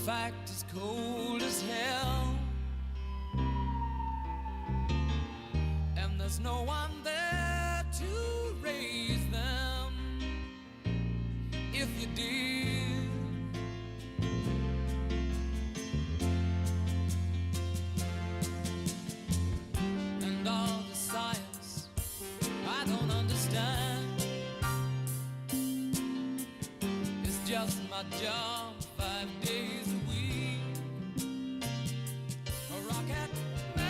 fact is cold as hell, and there's no one there to raise them if you did. And all the science I don't understand, it's just my job 5 days a week. A rocket man.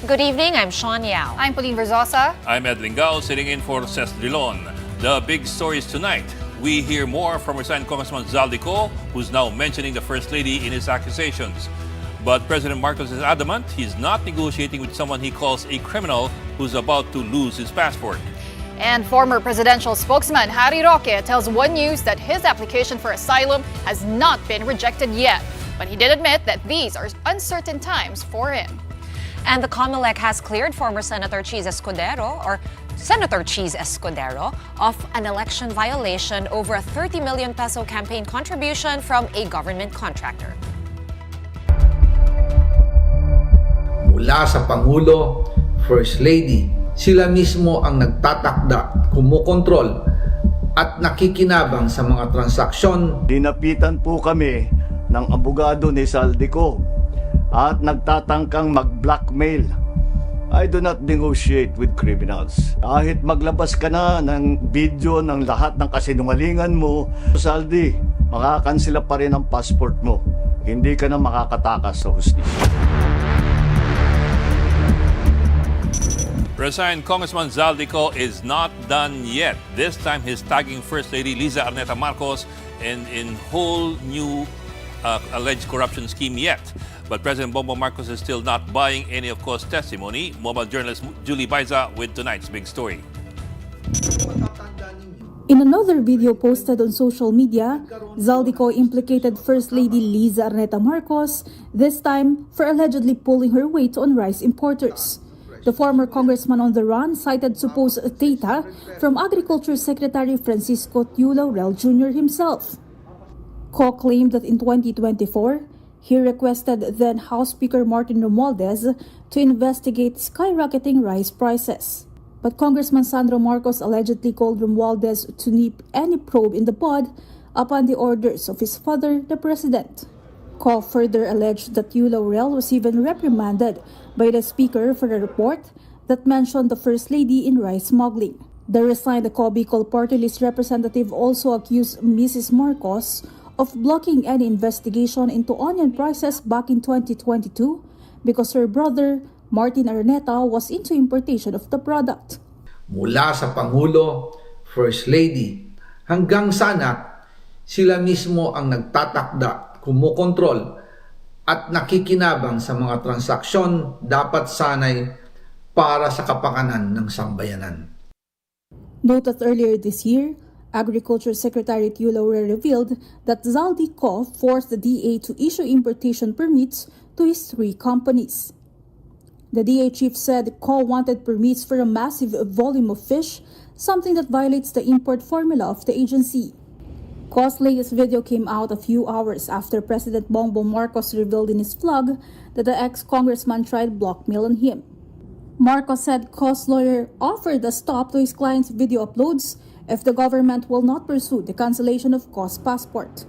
Good evening, I'm Sean Yao. I'm Pauline Verzosa. I'm Ed Lingao, sitting in for Cesc Drilon. The big stories tonight. We hear more from resigned Congressman Zaldico, who's now mentioning the First Lady in his accusations. But President Marcos is adamant he's not negotiating with someone he calls a criminal who's about to lose his passport. And former presidential spokesman Harry Roque tells One News that his application for asylum has not been rejected yet. But he did admit that these are uncertain times for him. And the COMELEC has cleared former Senator Cheese Escudero of an election violation over a 30 million peso campaign contribution from a government contractor. Mula sa Pangulo, First Lady, sila mismo ang nagtatakda, kumukontrol at nakikinabang sa mga transaksyon. Dinapitan po kami ng abogado ni Zaldico at nagtatangkang mag-blackmail. I do not negotiate with criminals. Kahit maglabas ka na ng video ng lahat ng kasinungalingan mo, Zaldi, makakansela pa rin ang passport mo. Hindi ka na makakatakas sa hustisya. Resigned Congressman Zaldico is not done yet. This time he's tagging First Lady Liza Araneta Marcos in whole new alleged corruption scheme yet. But President Bongbong Marcos is still not buying any of course testimony. Mobile journalist Julie Baiza with tonight's big story. In another video posted on social media, Zaldico implicated First Lady Liza Araneta Marcos, this time for allegedly pulling her weight on rice importers. The former congressman on the run cited supposed data from Agriculture Secretary Francisco Tiu Laurel Jr. himself. Co claimed that in 2024, he requested then House Speaker Martin Romualdez to investigate skyrocketing rice prices. But Congressman Sandro Marcos allegedly called Romualdez to nip any probe in the bud upon the orders of his father, the president. Co further alleged that Tiu Laurel was even reprimanded by the speaker for a report that mentioned the First Lady in rice smuggling. The resigned Bicol Party List representative also accused Mrs. Marcos of blocking any investigation into onion prices back in 2022 because her brother, Martin Araneta, was into importation of the product. Mula sa Pangulo, First Lady, hanggang sa anak, sila mismo ang nagtatakda, kumukontrol at nakikinabang sa mga transaksyon dapat sanay para sa kapakanan ng sambayanan. Note that earlier this year, Agriculture Secretary Tio Laure revealed that Zaldico forced the DA to issue importation permits to his 3 companies. The DA chief said Co wanted permits for a massive volume of fish, something that violates the import formula of the agency. Co's latest video came out a few hours after President Bongbong Marcos revealed in his vlog that the ex-congressman tried blackmail on him. Marcos said Co's lawyer offered a stop to his client's video uploads if the government will not pursue the cancellation of Co's passport.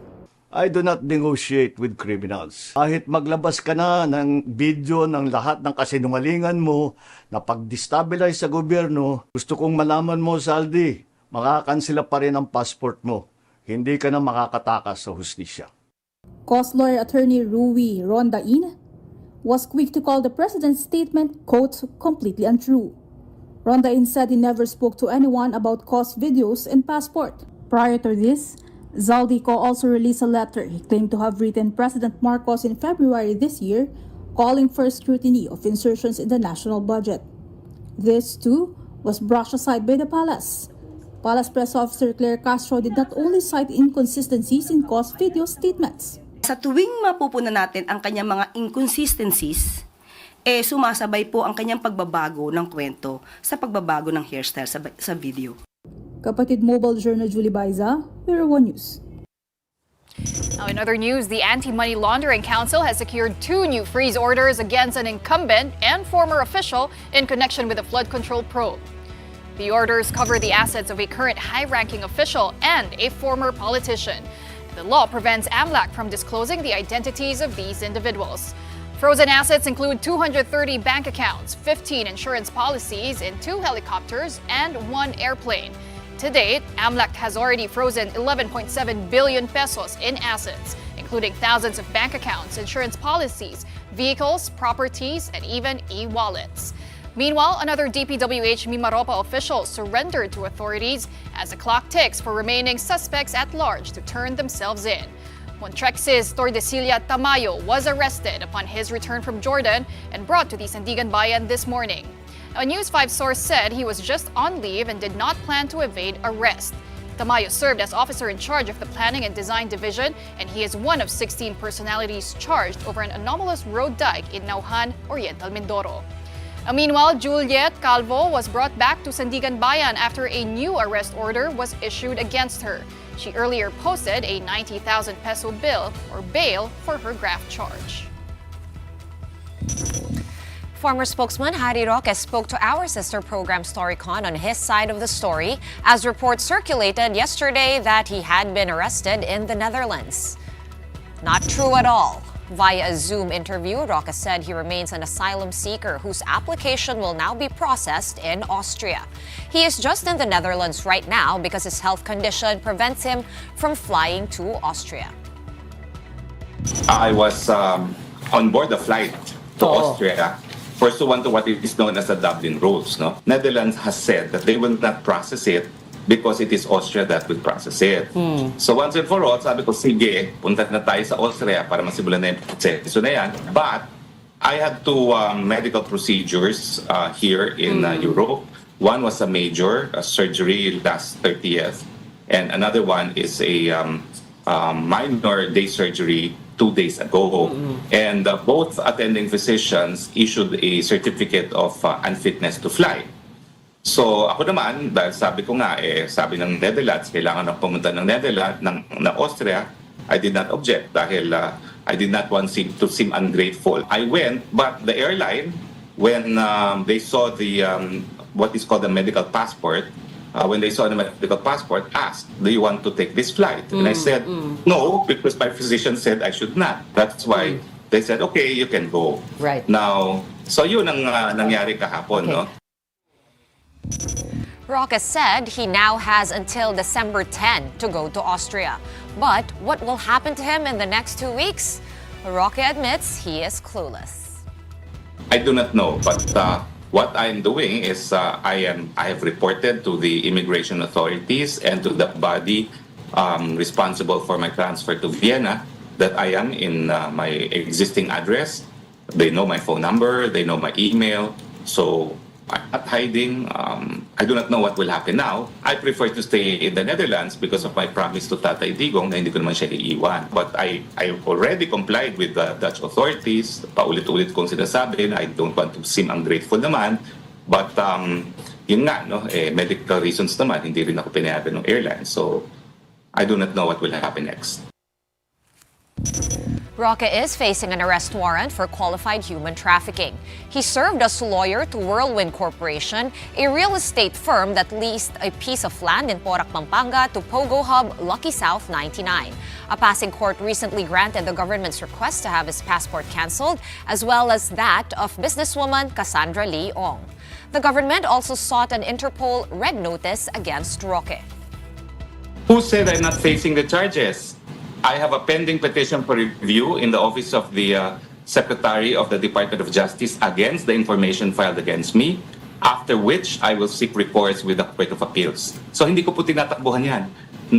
I do not negotiate with criminals. Kahit maglabas ka na ng video ng lahat ng kasinungalingan mo na pag-destabilize sa gobyerno, gusto kong malaman mo, Saldi, makakansela pa rin ang passport mo. Hindi ka na makakatakas sa hustisya. Co's lawyer attorney Rui Rondain was quick to call the president's statement, quote, completely untrue. Rondain said he never spoke to anyone about Co's videos and passport. Prior to this, Zaldico also released a letter he claimed to have written President Marcos in February this year, calling for scrutiny of insertions in the national budget. This, too, was brushed aside by the palace. Palace Press Officer Claire Castro did not only cite inconsistencies in Co's video statements. Sa tuwing mapupunan natin ang kanyang mga inconsistencies, sumasabay po ang kanyang pagbabago ng kwento sa pagbabago ng hairstyle sa video. Kapatid Mobile Journal Julie Baiza, Bureau 1 News. Now, in other news, the Anti-Money Laundering Council has secured 2 new freeze orders against an incumbent and former official in connection with the flood control probe. The orders cover the assets of a current high-ranking official and a former politician. The law prevents AMLAC from disclosing the identities of these individuals. Frozen assets include 230 bank accounts, 15 insurance policies in 2 helicopters, and 1 airplane. To date, AMLAC has already frozen 11.7 billion pesos in assets, including thousands of bank accounts, insurance policies, vehicles, properties, and even e-wallets. Meanwhile, another DPWH Mimaropa official surrendered to authorities as the clock ticks for remaining suspects at large to turn themselves in. Montrex's Tordesillas Tamayo was arrested upon his return from Jordan and brought to the Sandigan Bayan this morning. A News 5 source said he was just on leave and did not plan to evade arrest. Tamayo served as officer in charge of the Planning and Design Division, and he is one of 16 personalities charged over an anomalous road dike in Nauhan, Oriental Mindoro. Meanwhile, Juliet Calvo was brought back to Sandigan Bayan after a new arrest order was issued against her. She earlier posted a 90,000 peso bill or bail for her graft charge. Former spokesman Harry Roque spoke to our sister program Storycon on his side of the story as reports circulated yesterday that he had been arrested in the Netherlands. Not true at all. Via a Zoom interview, Roque said he remains an asylum seeker whose application will now be processed in Austria. He is just in the Netherlands right now because his health condition prevents him from flying to Austria. I was on board the flight to Austria pursuant to what is known as the Dublin rules. No? Netherlands has said that they will not process it because it is Austria that will process it. So once and for all, sabi ko, sige, punta na tayo sa Austria para masimulan na yung proseso na yan. But I had 2 medical procedures here in Europe. One was a major surgery last 30th, and another one is a minor day surgery 2 days ago. And both attending physicians issued a certificate of unfitness to fly. So ako naman, dahil sabi ko nga, sabi ng Netherlands, kailangan ako pumunta ng Netherlands, ng Austria, I did not object dahil I did not want to seem ungrateful. I went, but the airline, when they saw the what is called the medical passport, when they saw the medical passport, asked, do you want to take this flight? And I said, no, because my physician said I should not. That's why they said, okay, you can go. Right. Now, so yun ang nangyari kahapon, no? Roque said he now has until December 10 to go to Austria. But what will happen to him in the next 2 weeks? Roque admits he is clueless. I do not know, but what I am doing is I have reported to the immigration authorities and to the body responsible for my transfer to Vienna that I am in my existing address. They know my phone number, they know my email, so I'm not hiding. I do not know what will happen now. I prefer to stay in the Netherlands because of my promise to Tatay Digong na hindi ko naman siya iiwan. But I already complied with the Dutch authorities. Paulit-ulit kong sinasabi na I don't want to seem ungrateful naman. But yun nga, no, medical reasons naman, hindi rin ako pinayagan ng airline. So I do not know what will happen next. Roque is facing an arrest warrant for qualified human trafficking. He served as lawyer to Whirlwind Corporation, a real estate firm that leased a piece of land in Porac, Pampanga to Pogo Hub Lucky South 99. A passing court recently granted the government's request to have his passport canceled, as well as that of businesswoman Cassandra Lee Ong. The government also sought an Interpol red notice against Roque. Who said I'm not facing the charges? I have a pending petition for review in the office of the Secretary of the Department of Justice against the information filed against me, after which I will seek recourse with the Court of Appeals. So hindi ko po tinatakbuhan yan.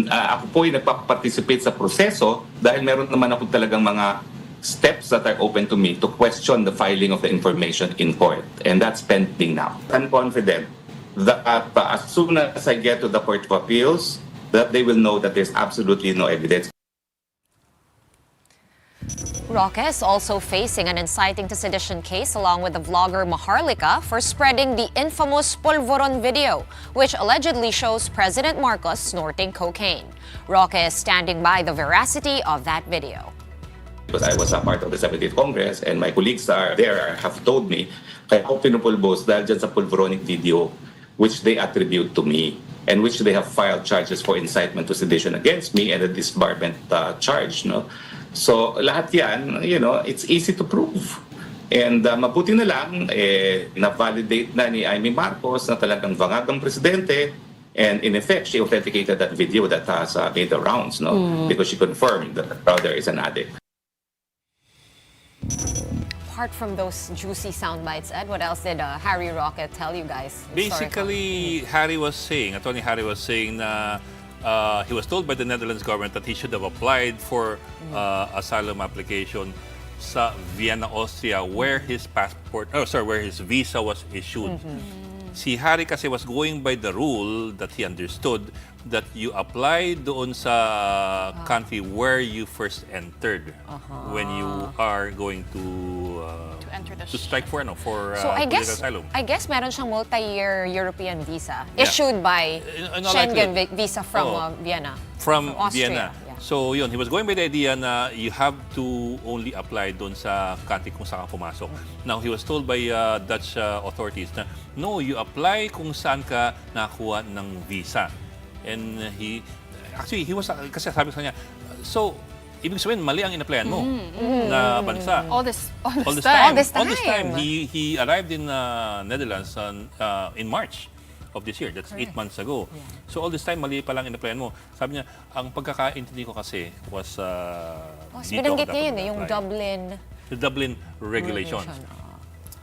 Ako po ay nagpa-participate sa proseso dahil meron naman ako talagang mga steps that are open to me to question the filing of the information in court. And that's pending now. I'm confident that as soon as I get to the Court of Appeals, that they will know that there's absolutely no evidence. Roque is also facing an inciting to sedition case along with the vlogger Maharlika for spreading the infamous Polvoron video, which allegedly shows President Marcos snorting cocaine. Roque is standing by the veracity of that video. Because I was a part of the 70th Congress and my colleagues have told me, kaya ako pinupulbos dahil dyan sa Polvoronic video, which they attribute to me and which they have filed charges for incitement to sedition against me and a disbarment charge, no? So lahat yan, you know, it's easy to prove. And mabuti na lang, na-validate na ni Amy Marcos na talagang vangagang presidente. And in effect, she authenticated that video that has made the rounds, no? Because she confirmed that her brother is an addict. Apart from those juicy sound bites, Ed, what else did Harry Roque tell you guys? Basically, Attorney Harry was saying na he was told by the Netherlands government that he should have applied for asylum application sa Vienna, Austria, where his visa was issued. Si Harry kasi was going by the rule that he understood that you apply doon sa country where you first entered when you are going to strike for so I political guess asylum. I guess meron siyang multi-year European visa issued by Schengen visa from Vienna. From Austria. Vienna. Yeah. So yun, he was going by the idea na you have to only apply doon sa country kung saan ka pumasok. Now, he was told by Dutch authorities na no, you apply kung saan ka nakakuha ng visa. And he was, kasi sabi sa kanya, so, ibig sabihin, mali ang in-applyan mo na bansa. All this time. He arrived in Netherlands in March of this year. That's 8 months ago. Yeah. So all this time, mali pa lang in-applyan mo. Sabi niya, ang pagkakaintindi ko kasi was binanggit niya yun, yung the Dublin regulation.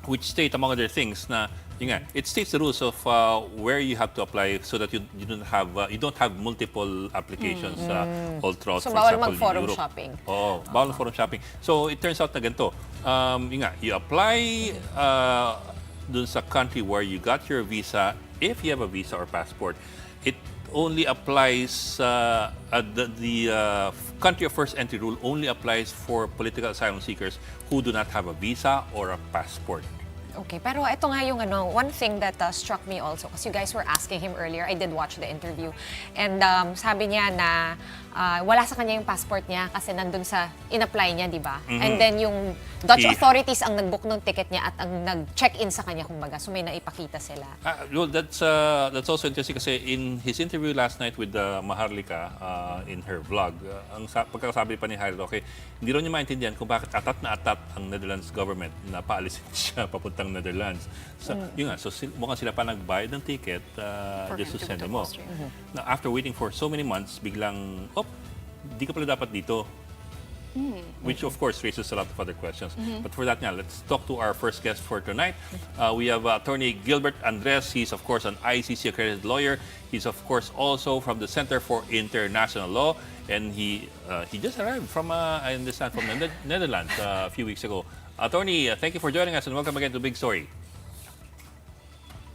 Which state, among other things, na it states the rules of where you have to apply so that you don't have multiple applications all throughout, so, for bawal example, mag-forum Europe. shopping. Oo, bawal forum shopping. So, it turns out na ganito. You apply dun sa country where you got your visa, if you have a visa or passport, it only applies, the country of first entry rule only applies for political asylum seekers who do not have a visa or a passport. Okay, pero ito nga yung one thing that struck me also, because you guys were asking him earlier, I did watch the interview, and sabi niya na wala sa kanya yung passport niya kasi nandun sa in-apply niya, di ba? And then yung Dutch authorities ang nag-book ng ticket niya at ang nag-check-in sa kanya, kumbaga, so may naipakita sila. Well, that's also interesting kasi in his interview last night with Maharlika in her vlog, ang pagkakasabi pa ni Harry Roque, hindi rin niya maintindihan kung bakit atat na atat ang Netherlands government na paalisin siya papunta papuntang Netherlands. So, yun nga, so mukhang sila pa nagbayad ng ticket just to send them off. Now, after waiting for so many months, biglang, di ka pala dapat dito. Which of course raises a lot of other questions. But for that now, let's talk to our first guest for tonight. We have Attorney Gilbert Andres. He's of course an ICC accredited lawyer. He's of course also from the Center for International Law, and he just arrived from I understand from the Netherlands a few weeks ago. Attorney, thank you for joining us and welcome again to Big Story.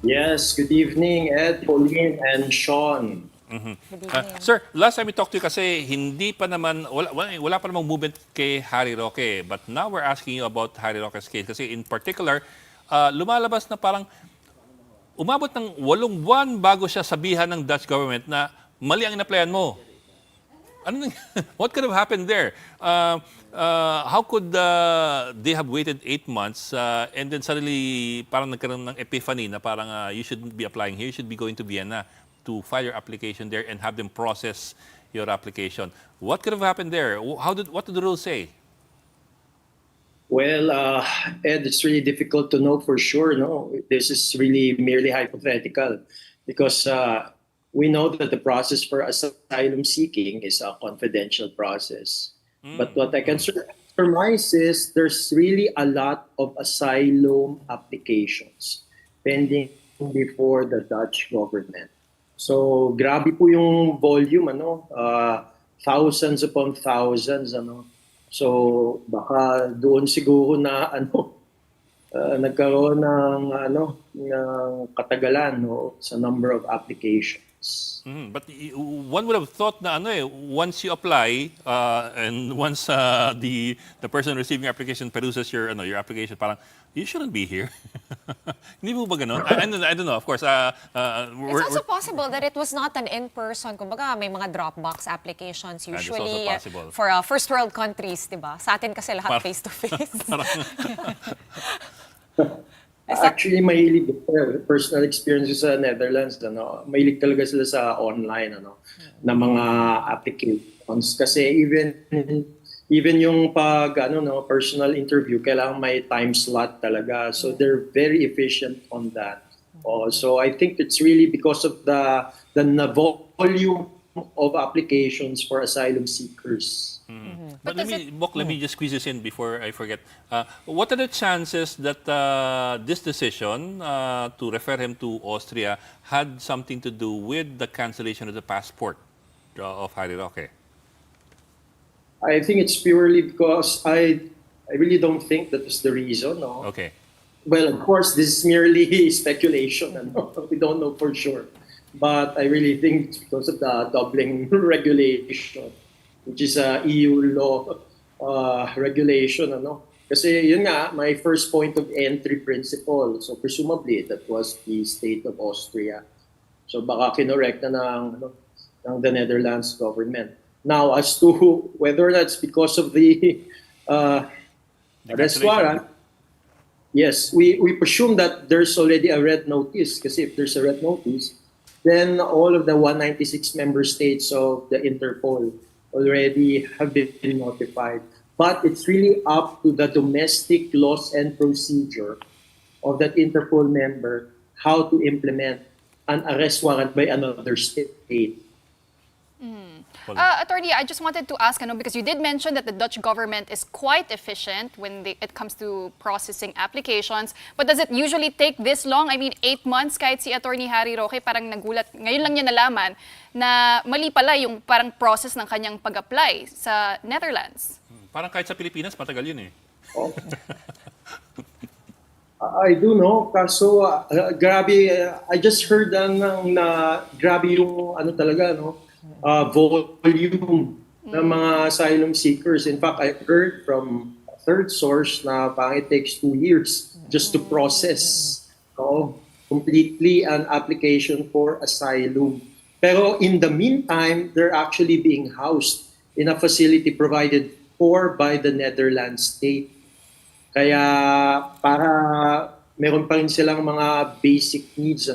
Yes, good evening, Ed, Pauline, and Sean. Sir, last time we talked to you kasi hindi pa naman, wala pa namang movement kay Harry Roque. But now we're asking you about Harry Roque's case. Kasi in particular, lumalabas na parang umabot ng 8 buwan bago siya sabihan ng Dutch government na mali ang inaplayan mo. What could have happened there? How could they have waited 8 months and then suddenly parang nagkaroon ng epiphany na parang you shouldn't be applying here, you should be going to Vienna to file your application there and have them process your application. What could have happened there? What did the rules say? Well, Ed, it's really difficult to know for sure. No, this is really merely hypothetical because we know that the process for asylum seeking is a confidential process. But what I can surmise is there's really a lot of asylum applications pending before the Dutch government. So, grabe po yung volume, thousands upon thousands, So, baka doon siguro na, nagkaroon ng katagalan, sa number of applications. But one would have thought na once you apply and once the person receiving your application peruses your application, parang you shouldn't be here. Hindi mo ba ganun? I don't know. Of course, it's also possible that it was not an in-person. Kumbaga, may mga Dropbox applications usually for first world countries, di ba? Sa atin kasi lahat face-to-face. Actually, mahilig personal experiences sa Netherlands, mahilig talaga sila sa online, na mga applications. Kasi even yung personal interview, kailangan may time slot talaga. So they're very efficient on that. So I think it's really because of the volume of applications for asylum seekers. But let me just squeeze this in before I forget. What are the chances that this decision to refer him to Austria had something to do with the cancellation of the passport of Harry Roque? I think it's purely because I really don't think that is the reason. No? Okay. Well, of course, this is merely speculation. We don't know for sure. But I really think it's because of the Dublin regulation, which is a EU law regulation. Kasi yun nga, my first point of entry principle. So presumably, that was the state of Austria. So baka kinorek na ng the Netherlands government. Now, as to whether that's because of the arrest warrant, yes, we presume that there's already a red notice. Kasi if there's a red notice, then all of the 196 member states of the Interpol already have been notified. But it's really up to the domestic laws and procedure of that Interpol member how to implement an arrest warrant by another state. Attorney, I just wanted to ask, because you did mention that the Dutch government is quite efficient when it comes to processing applications. But does it usually take this long? I mean, 8 months kahit si Attorney Harry Roque parang nagulat. Ngayon lang niya nalaman na mali pala yung parang process ng kanyang pag-apply sa Netherlands. Parang kahit sa Pilipinas, matagal yun eh. I do know. Kaso, grabe, I just heard na grabe yung talaga, volume ng mga asylum seekers. In fact, I heard from a third source na parang it takes 2 years just to process completely an application for asylum. Pero in the meantime, they're actually being housed in a facility provided for by the Netherlands state. Kaya para meron pa rin silang mga basic needs,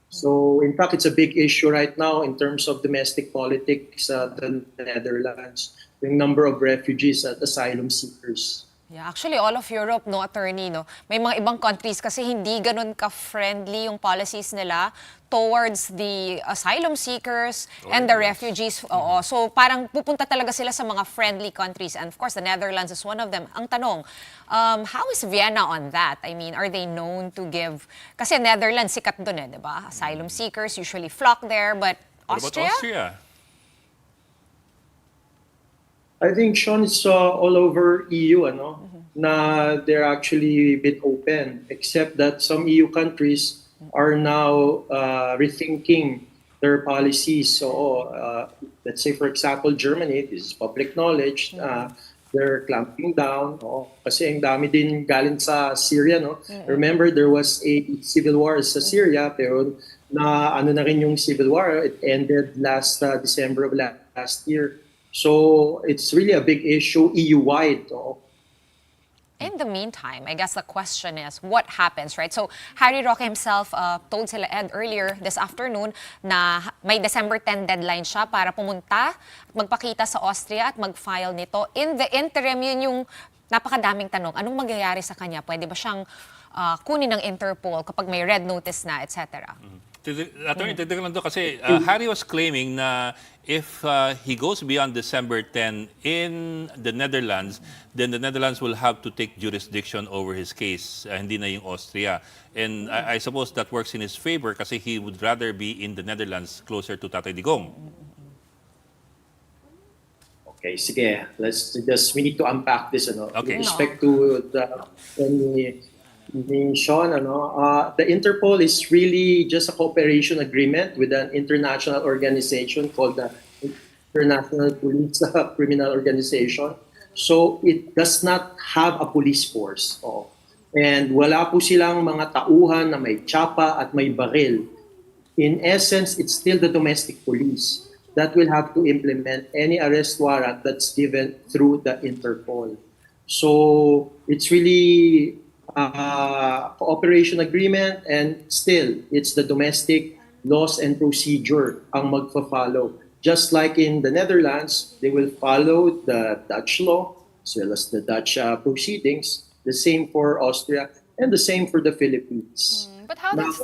So, in fact, it's a big issue right now in terms of domestic politics at the Netherlands, the number of refugees at asylum seekers. Yeah, actually, all of Europe, no, attorney, no? May mga ibang countries kasi hindi ganun ka-friendly yung policies nila towards the asylum seekers and the refugees. Oo. So, parang pupunta talaga sila sa mga friendly countries. And of course, the Netherlands is one of them. Ang tanong, how is Vienna on that? I mean, are they known to give... Kasi Netherlands, sikat dun di ba? Asylum seekers usually flock there, but What about Austria? Austria? I think, Sean, it's all over EU, na they're actually a bit open, except that some EU countries are now rethinking their policies. So, let's say, for example, Germany, this is public knowledge, they're clamping down. Kasi ang dami din galing sa Syria, no? Remember, there was a civil war sa Syria, pero na ano na rin yung civil war, it ended last December of last year. So it's really a big issue EU-wide. In the meantime, I guess the question is, what happens, right? So, Harry Roque himself told sila Ed earlier this afternoon na may December 10 deadline siya para pumunta at magpakita sa Austria at mag-file nito. In the interim, yun yung napakadaming tanong. Anong mangyayari sa kanya? Pwede ba siyang kunin ng Interpol kapag may red notice na, etc.? Attorney, dagdag lang doon kasi Harry was claiming na if he goes beyond December 10 in the Netherlands, then the Netherlands will have to take jurisdiction over his case, hindi na yung Austria. And I suppose that works in his favor kasi he would rather be in the Netherlands closer to Tatay Digong. Okay, sige. We need to unpack this, Okay. With respect to Sean, the Interpol is really just a cooperation agreement with an international organization called the International Police Criminal Organization. So it does not have a police force. And wala po silang mga tauhan na may tsapa at may baril. In essence, it's still the domestic police that will have to implement any arrest warrant that's given through the Interpol. So it's really cooperation agreement, and still it's the domestic laws and procedure ang magfa-follow. Just like in the Netherlands, they will follow the Dutch law as well as the Dutch proceedings. The same for Austria and the same for the Philippines. But how does...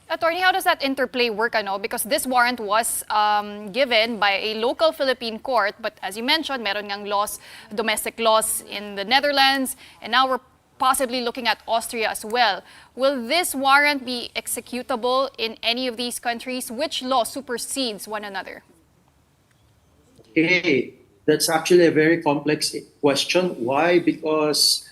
Attorney, how does that interplay work? Because this warrant was given by a local Philippine court, but as you mentioned, meron ngang laws, domestic laws in the Netherlands, and now we're possibly looking at Austria as well. Will this warrant be executable in any of these countries? Which law supersedes one another? Okay, that's actually a very complex question. Why? Because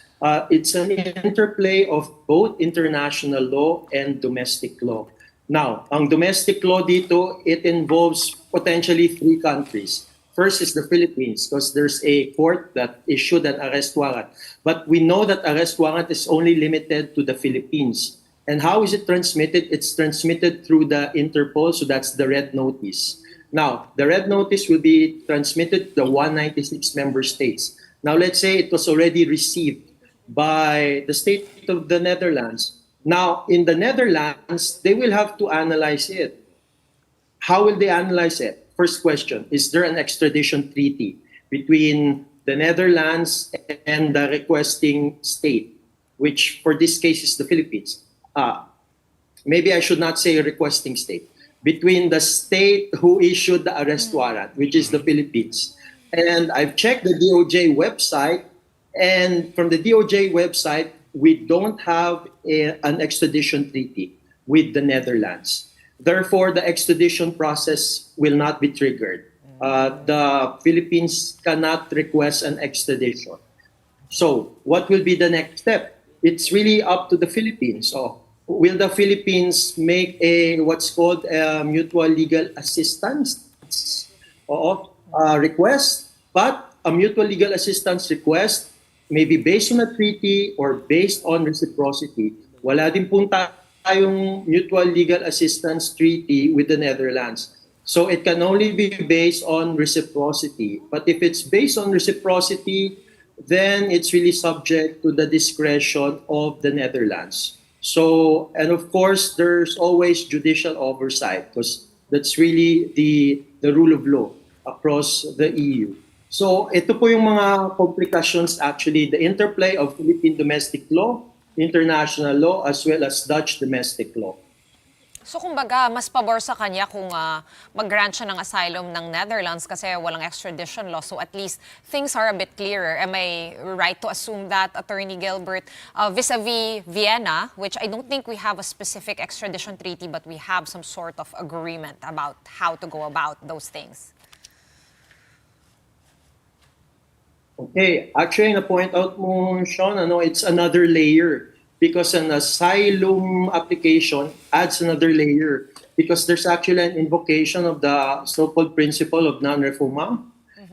it's an interplay of both international law and domestic law. Now, ang domestic law dito, it involves potentially 3 countries. First is the Philippines, because there's a court that issued an arrest warrant. But we know that arrest warrant is only limited to the Philippines. And how is it transmitted? It's transmitted through the Interpol, so that's the red notice. Now, the red notice will be transmitted to the 196 member states. Now, let's say it was already received by the state of the Netherlands. Now, in the Netherlands, they will have to analyze it. How will they analyze it? First question, is there an extradition treaty between the Netherlands and the requesting state, which for this case is the Philippines? Maybe I should not say requesting state. Between the state who issued the arrest warrant, which is the Philippines. And I've checked the DOJ website, and from the DOJ website, we don't have an extradition treaty with the Netherlands. Therefore, the extradition process will not be triggered. The Philippines cannot request an extradition. So, what will be the next step? It's really up to the Philippines. So, will the Philippines make a what's called a mutual legal assistance request? But a mutual legal assistance request may be based on a treaty or based on reciprocity. Wala din pong tayong mutual legal assistance treaty with the Netherlands. So it can only be based on reciprocity. But if it's based on reciprocity, then it's really subject to the discretion of the Netherlands. So, and of course, there's always judicial oversight because that's really the rule of law across the EU. So ito po yung mga complications actually, the interplay of Philippine domestic law, international law, as well as Dutch domestic law. So kumbaga, mas pabor sa kanya kung mag-grant siya ng asylum ng Netherlands kasi walang extradition law. So at least things are a bit clearer. Am I right to assume that, Attorney Gilbert, vis-a-vis Vienna, which I don't think we have a specific extradition treaty, but we have some sort of agreement about how to go about those things? Okay, actually na-point out mo, Sean, it's another layer. Because an asylum application adds another layer because there's actually an invocation of the so-called principle of non-refoulement,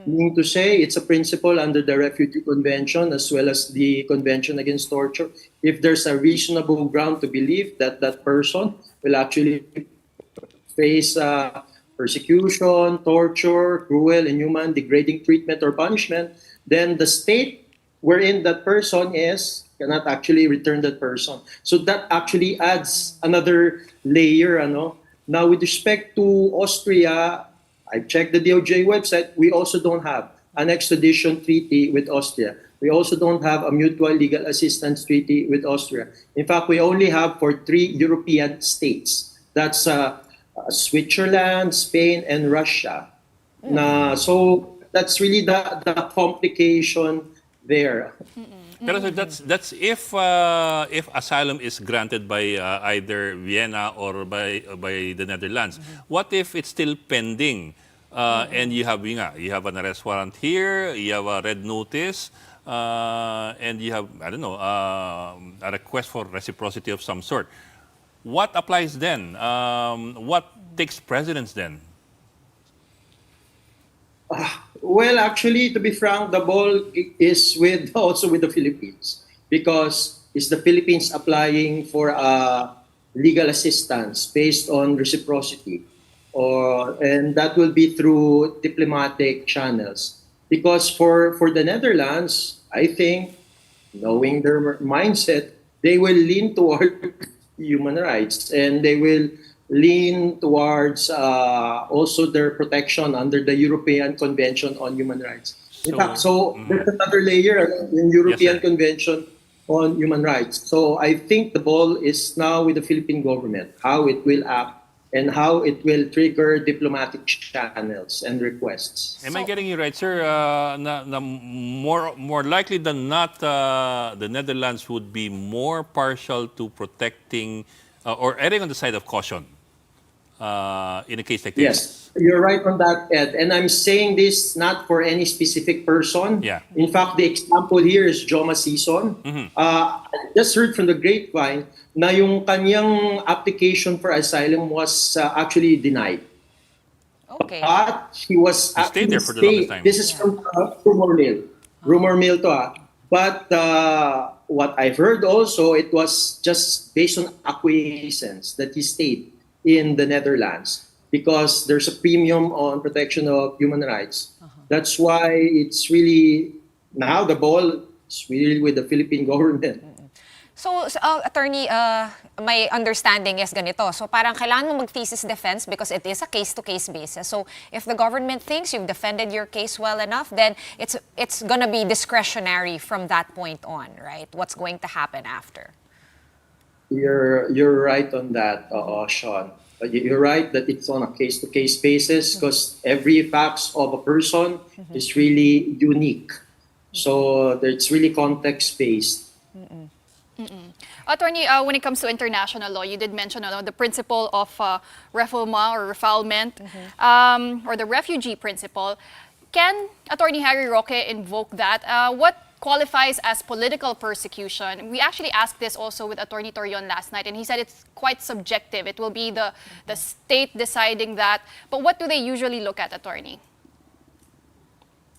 meaning to say it's a principle under the Refugee Convention as well as the Convention Against Torture. If there's a reasonable ground to believe that that person will actually face persecution, torture, cruel, inhuman, degrading treatment or punishment, then the state wherein that person is cannot actually return that person. So that actually adds another layer. Now, with respect to Austria, I checked the DOJ website, we also don't have an extradition treaty with Austria. We also don't have a mutual legal assistance treaty with Austria. In fact, we only have for 3 European states. That's Switzerland, Spain, and Russia. So that's really the complication there. Pero sir, that's if asylum is granted by either Vienna or by the Netherlands. What if it's still pending and you have an arrest warrant here, you have a red notice, and you have a request for reciprocity of some sort? What applies then? What takes precedence then? Well, actually, to be frank, the ball is also with the Philippines because it's the Philippines applying for legal assistance based on reciprocity, and that will be through diplomatic channels. Because for the Netherlands, I think, knowing their mindset, they will lean toward human rights and they will lean towards also their protection under the European Convention on Human Rights. In fact, there's another layer in European Convention on Human Rights. So I think the ball is now with the Philippine government, how it will act and how it will trigger diplomatic channels and requests. Am I getting you right, sir? More likely than not, the Netherlands would be more partial to protecting or erring on the side of caution in a case like this. Yes, you're right on that, Ed. And I'm saying this not for any specific person. Yeah. In fact, the example here is Joma Sison. I just heard from the grapevine na yung kanyang application for asylum was actually denied. Okay. But he was stayed there for the longest time. This is from rumor mill. Rumor mill to But what I've heard also, it was just based on acquiescence that he stayed in the Netherlands because there's a premium on protection of human rights. That's why it's really, now the ball is really with the Philippine government. So, Attorney, my understanding is ganito. So, parang kailangan mo mag-thesis defense because it is a case-to-case basis. So, if the government thinks you've defended your case well enough, then it's gonna be discretionary from that point on, right? What's going to happen after? You're right on that, Sean. You're right that it's on a case-to-case basis because every facts of a person is really unique. So, it's really context-based. Attorney, when it comes to international law, you did mention the principle of refoulement or refoulement, or the refugee principle. Can Attorney Harry Roque invoke that? What qualifies as political persecution? We actually asked this also with Attorney Torion last night, and he said it's quite subjective. It will be the state deciding that. But what do they usually look at, Attorney?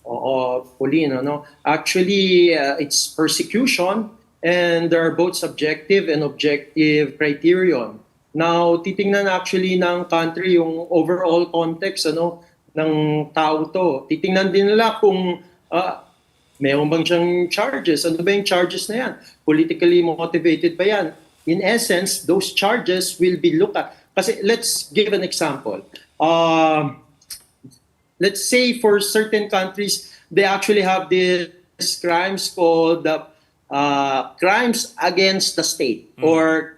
Pauline, actually, it's persecution. And there are both subjective and objective criterion. Now, titingnan actually ng country yung overall context ng tao to. Titingnan din nila kung mayroon bang siyang charges. Ano ba yung charges na yan? Politically motivated ba yan? In essence, those charges will be looked at. Kasi let's give an example. let's say for certain countries, they actually have these crimes called crimes against the state or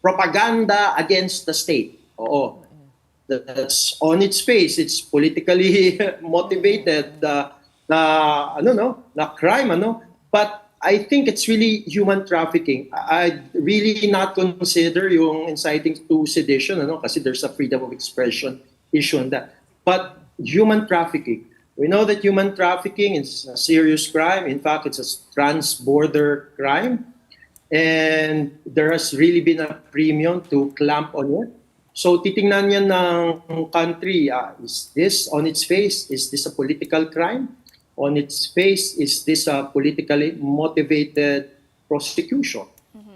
propaganda against the state. Oo. That's on its face. It's politically motivated na crime, But I think it's really human trafficking. I'd really not consider yung inciting to sedition, kasi there's a freedom of expression issue on that. But human trafficking. We know that human trafficking is a serious crime. In fact, it's a trans-border crime. And there has really been a premium to clamp on it. So titingnan yan ng country, is this on its face, is this a political crime? On its face, is this a politically motivated prosecution?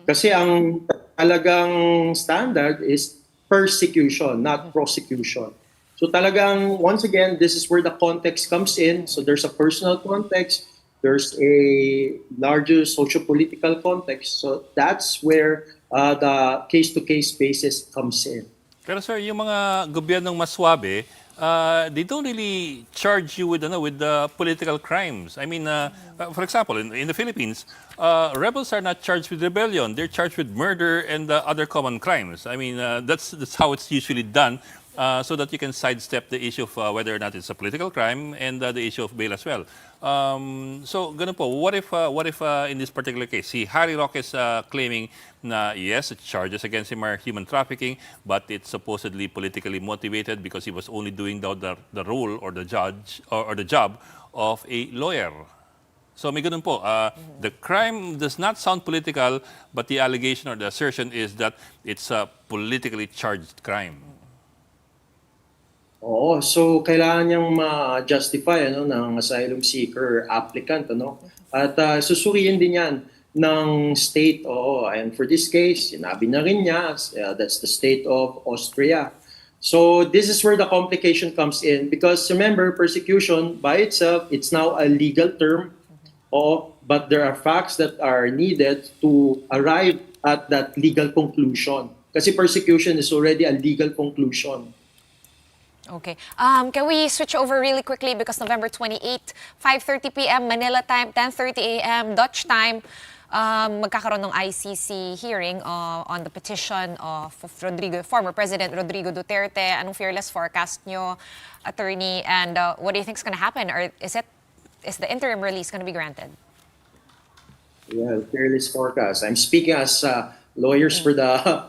Kasi ang talagang standard is persecution, not prosecution. So talagang, once again, this is where the context comes in. So there's a personal context, there's a larger socio-political context. So that's where the case-to-case basis comes in. Pero sir, yung mga gobyernong maswabe, they don't really charge you with political crimes. I mean, for example, in the Philippines, rebels are not charged with rebellion. They're charged with murder and other common crimes. I mean, that's how it's usually done, so that you can sidestep the issue of whether or not it's a political crime and the issue of bail as well. So, ganun po, what if in this particular case, si Harry Roque is claiming na yes, charges against him are human trafficking, but it's supposedly politically motivated because he was only doing the role or the judge or the job of a lawyer. So may ganun po, the crime does not sound political, but the allegation or the assertion is that it's a politically charged crime. Oo, so kailangan niyang ma-justify ng asylum seeker applicant, At susuriin din yan ng state, and for this case, sinabi na rin niya, that's the state of Austria. So this is where the complication comes in because remember, persecution by itself, it's now a legal term, but there are facts that are needed to arrive at that legal conclusion. Kasi persecution is already a legal conclusion. Okay. Can we switch over really quickly because November 28, 5:30 p.m. Manila time, 10:30 a.m. Dutch time, magkakaroon ng ICC hearing on the petition of former President Rodrigo Duterte. Anong fearless forecast nyo, attorney? And what do you think is going to happen? Or is the interim release going to be granted? Yeah, fearless forecast. I'm speaking as lawyers for the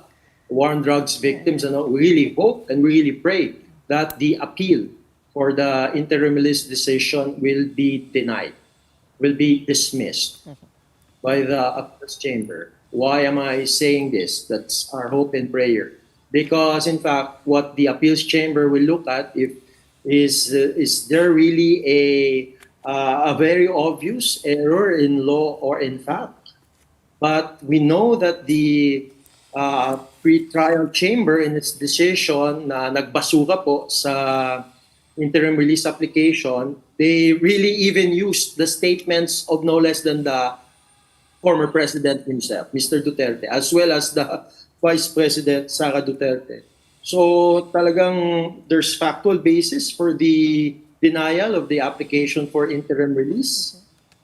war on drugs victims, we really hope and we really pray that the appeal for the interim release decision will be denied, will be dismissed by the appeals chamber. Why am I saying this? That's our hope and prayer. Because in fact, what the appeals chamber will look at is there really a very obvious error in law or in fact? But we know that the pre-trial chamber in its decision na nagbasuka po sa interim release application, they really even used the statements of no less than the former president himself, Mr. Duterte, as well as the Vice President Sara Duterte. So talagang there's factual basis for the denial of the application for interim release.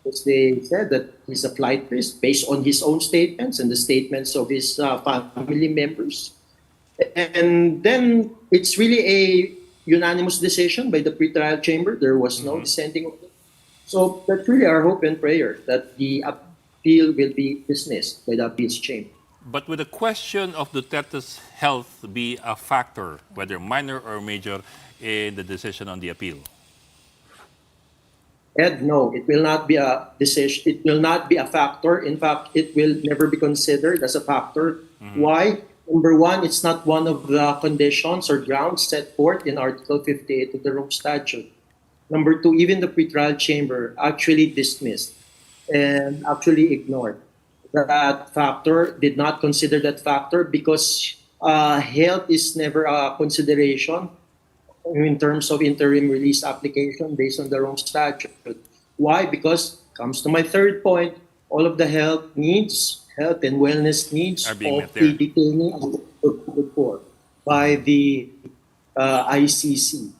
Because they said that he's a flight risk based on his own statements and the statements of his family members. And then it's really a unanimous decision by the pretrial chamber. There was no dissenting. So that's really our hope and prayer that the appeal will be dismissed by the appeals chamber. But would the question of Duterte's health be a factor, whether minor or major, in the decision on the appeal? Ed, no, it will not be a decision. It will not be a factor. In fact, it will never be considered as a factor. Why? Number one, it's not one of the conditions or grounds set forth in Article 58 of the Rome Statute. Number two, even the pretrial chamber actually dismissed and actually ignored that factor, did not consider that factor because health is never a consideration in terms of interim release application based on the Rome Statute. Why? Because, comes to my third point, all of the health and wellness needs of the detainee are provided for by the ICC.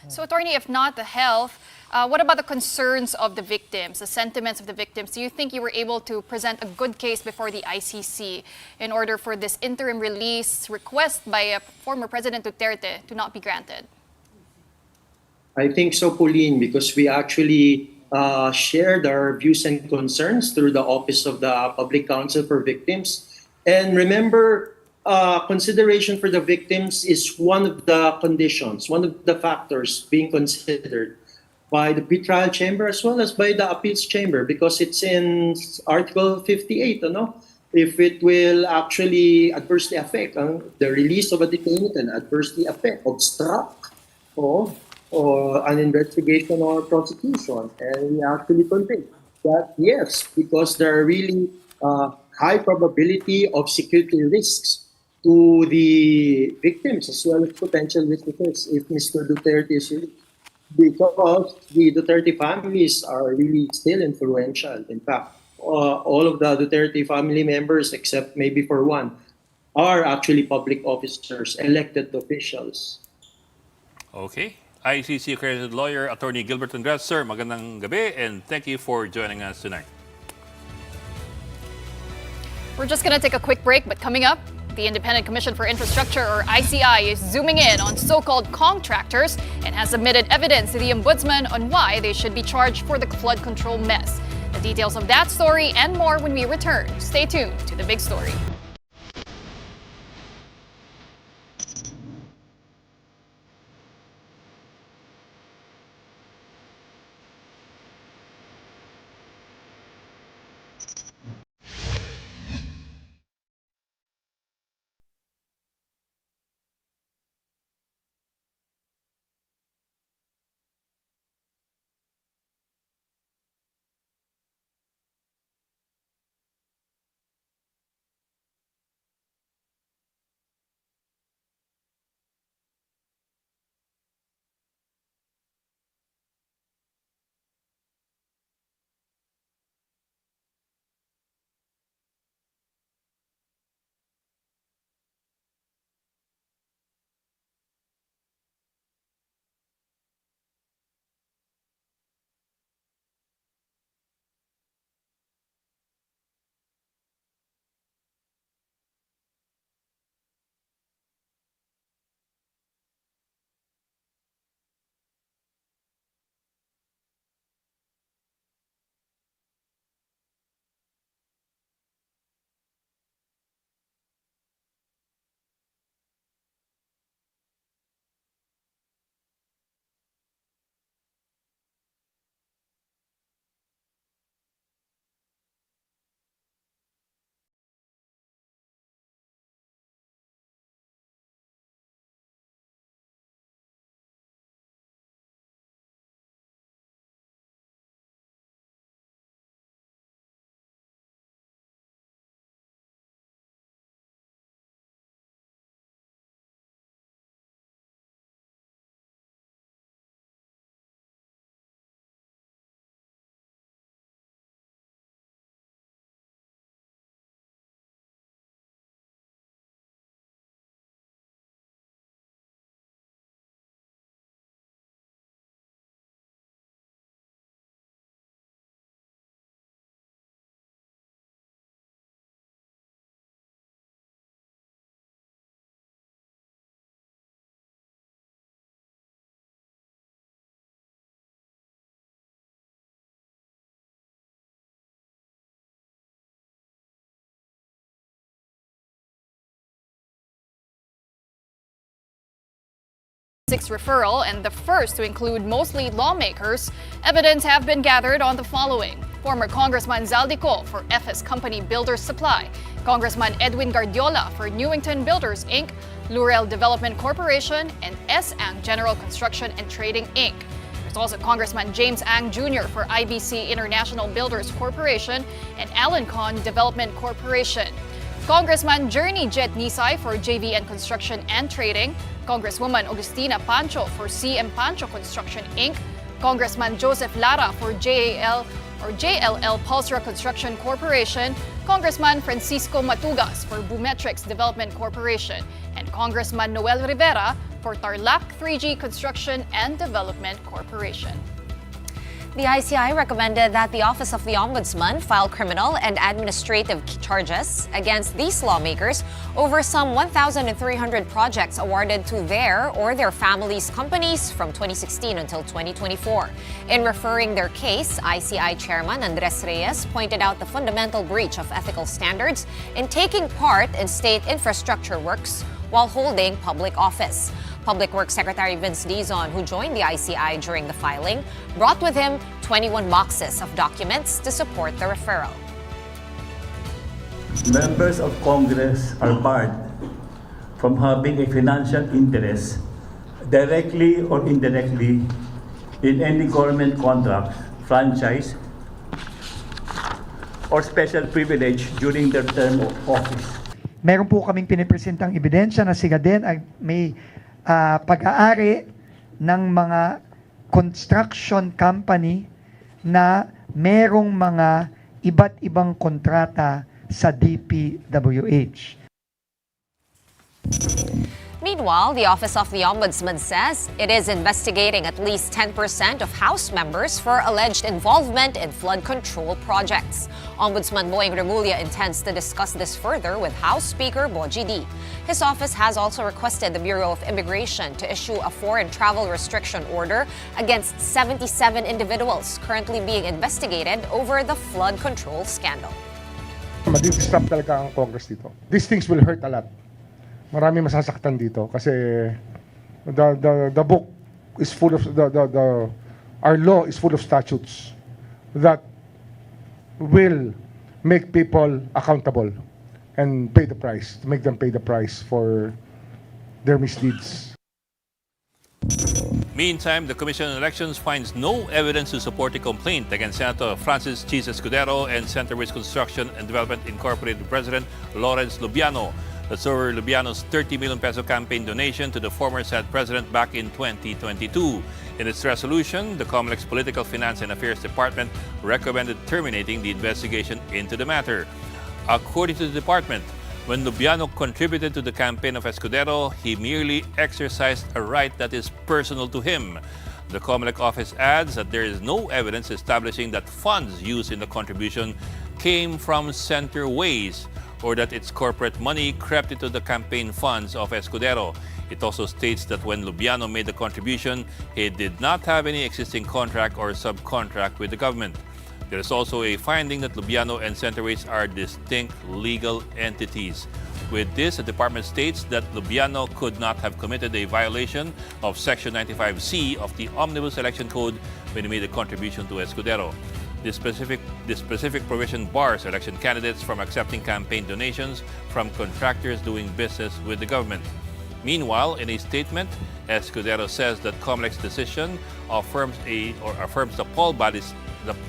So, attorney, if not the health, what about the concerns of the victims, the sentiments of the victims? Do you think you were able to present a good case before the ICC in order for this interim release request by former President Duterte to not be granted? I think so, Pauline, because we actually shared our views and concerns through the Office of the Public Counsel for Victims. And remember, consideration for the victims is one of the conditions, one of the factors being considered by the pretrial chamber as well as by the appeals chamber, because it's in Article 58, if it will actually adversely affect the release of a detainee, can adversely affect, obstruct, or an investigation or prosecution. And we actually convinced that yes, because there are really high probability of security risks to the victims as well as potential witnesses if Mr. Duterte is released. Because the Duterte families are really still influential. In fact, all of the Duterte family members, except maybe for one, are actually public officers, elected officials. Okay. ICC accredited lawyer, Attorney Gilbert Andres. Sir, magandang gabi and thank you for joining us tonight. We're just going to take a quick break, but coming up, the Independent Commission for Infrastructure, or ICI, is zooming in on so-called contractors and has submitted evidence to the Ombudsman on why they should be charged for the flood control mess. The details of that story and more when we return. Stay tuned to The Big Story. Referral, and the first to include mostly lawmakers, evidence have been gathered on the following: former Congressman Zaldico for FS Company Builders Supply, Congressman Edwin Guardiola for Newington Builders Inc., Lurel Development Corporation, and S. Ang General Construction and Trading Inc. There's also Congressman James Ang Jr. for IBC International Builders Corporation and Alan Con Development Corporation, Congressman Journey Jet Nisay for JVN Construction and Trading, Congresswoman Augustina Pancho for CM Pancho Construction Inc., Congressman Joseph Lara for JLL Pulsar Construction Corporation, Congressman Francisco Matugas for Bumetrix Development Corporation, and Congressman Noel Rivera for Tarlac 3G Construction and Development Corporation. The ICI recommended that the Office of the Ombudsman file criminal and administrative charges against these lawmakers over some 1,300 projects awarded to their or their families' companies from 2016 until 2024. In referring their case, ICI Chairman Andres Reyes pointed out the fundamental breach of ethical standards in taking part in state infrastructure works while holding public office. Public Works Secretary Vince Dizon, who joined the ICI during the filing, brought with him 21 boxes of documents to support the referral. Members of Congress are barred from having a financial interest directly or indirectly in any government contract, franchise, or special privilege during their term of office. Meron po kaming pinipresentang ebidensya na sila din ay may pag-aari ng mga construction company na merong mga iba't ibang kontrata sa DPWH. Meanwhile, the Office of the Ombudsman says it is investigating at least 10% of House members for alleged involvement in flood control projects. Ombudsman Boying Remulla intends to discuss this further with House Speaker Boji D. His office has also requested the Bureau of Immigration to issue a foreign travel restriction order against 77 individuals currently being investigated over the flood control scandal. Madi-disrupt talaga ang Congress dito. These things will hurt a lot. Marami masasaktan dito kasi the book is full of our law is full of statutes that will make people accountable and pay the price, to make them pay the price for their misdeeds. Meantime, the Commission on Elections finds no evidence to support a complaint against Senator Francis Chis Escudero and Centerways Construction and Development Incorporated President Lawrence Lubiano. That's over Lubiano's 30 million peso campaign donation to the former Senate President back in 2022. In its resolution, the COMELEC's Political Finance and Affairs Department recommended terminating the investigation into the matter. According to the department, when Lubiano contributed to the campaign of Escudero, he merely exercised a right that is personal to him. The COMELEC office adds that there is no evidence establishing that funds used in the contribution came from Centerways or that its corporate money crept into the campaign funds of Escudero. It also states that when Lubiano made the contribution, he did not have any existing contract or subcontract with the government. There is also a finding that Lubiano and Centerways are distinct legal entities. With this, the department states that Lubiano could not have committed a violation of Section 95C of the Omnibus Election Code when he made a contribution to Escudero. This specific provision bars election candidates from accepting campaign donations from contractors doing business with the government. Meanwhile, in a statement, Escudero says that COMELEC's decision affirms the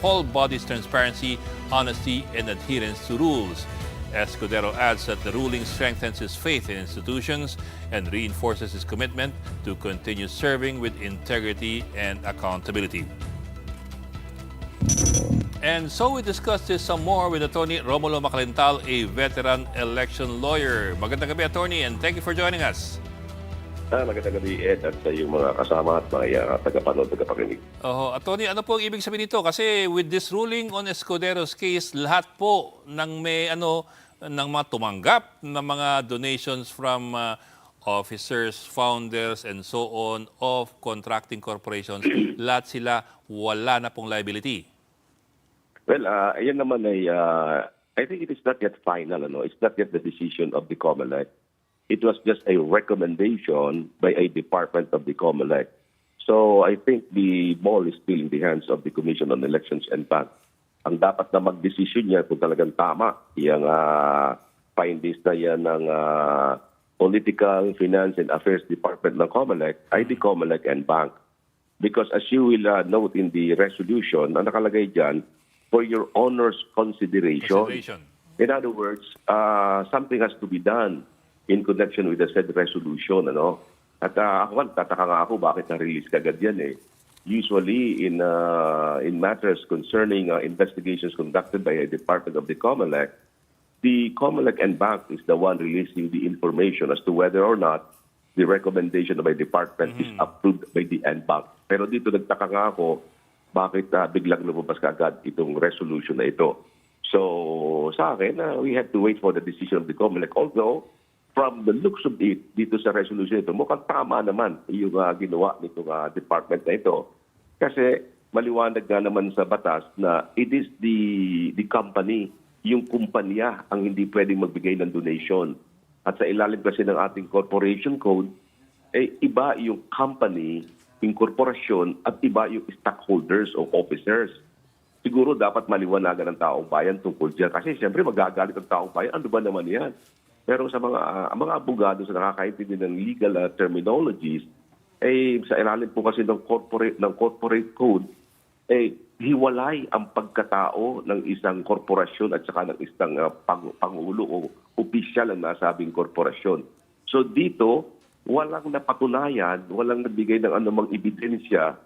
poll body's transparency, honesty, and adherence to rules. Escudero adds that the ruling strengthens his faith in institutions and reinforces his commitment to continue serving with integrity and accountability. And so we discussed this some more with Attorney Romulo Macalintal, a veteran election lawyer. Magandang gabi, Attorney, and thank you for joining us. Magandang gabi, Ed, at sa iyong mga kasama at mga tagapanood, tagapakinig. Attorney, ano po ang ibig sabihin nito? Kasi with this ruling on Escudero's case, lahat po ng ng mga tumanggap ng mga donations from officers, founders, and so on of contracting corporations, lahat sila wala na pong liability. Well, ayan naman ay, I think it is not yet final. It's not yet the decision of the COMELEC. It was just a recommendation by a department of the COMELEC. So I think the ball is still in the hands of the Commission on Elections and PAC. Ang dapat na mag-decision niya kung talagang tama yung findings na yan ng Political, Finance, and Affairs Department ng COMELEC ay the COMELEC and Bank. Because as you will note in the resolution, ang nakalagay dyan, for your honor's consideration. In other words, something has to be done in connection with the said resolution. At ako, tataka nga ako bakit na-release kagad yan eh. Usually, in matters concerning investigations conducted by a department of the COMELEC and Bank is the one releasing the information as to whether or not the recommendation of my department is approved by the NBank. Pero dito nagtaka nga ako, bakit biglang lumabas kaagad itong resolution na ito. So sa akin, we have to wait for the decision of the COMELEC. Although, from the looks of it, dito sa resolution ito, mukhang tama naman yung ginawa nitong department na ito. Kasi maliwanag nga naman sa batas na it is the company, yung kumpanya ang hindi pwedeng magbigay ng donation. At sa ilalim kasi ng ating corporation code, iba yung company, yung korporasyon, at iba yung stockholders o officers. Siguro dapat maliwanagan ng taong bayan tungkol dyan. Kasi siyempre magagalit ang taong bayan, ano ba naman yan? Pero sa mga abogado sa nakakaintindi ng legal terminologies, sa ilalim po kasi ng corporate code, hiwalay ang pagkatao ng isang korporasyon at saka ng isang pangulo o opisyal ng nasabing korporasyon. So dito, walang napatunayan, walang nagbigay ng anumang ebidensya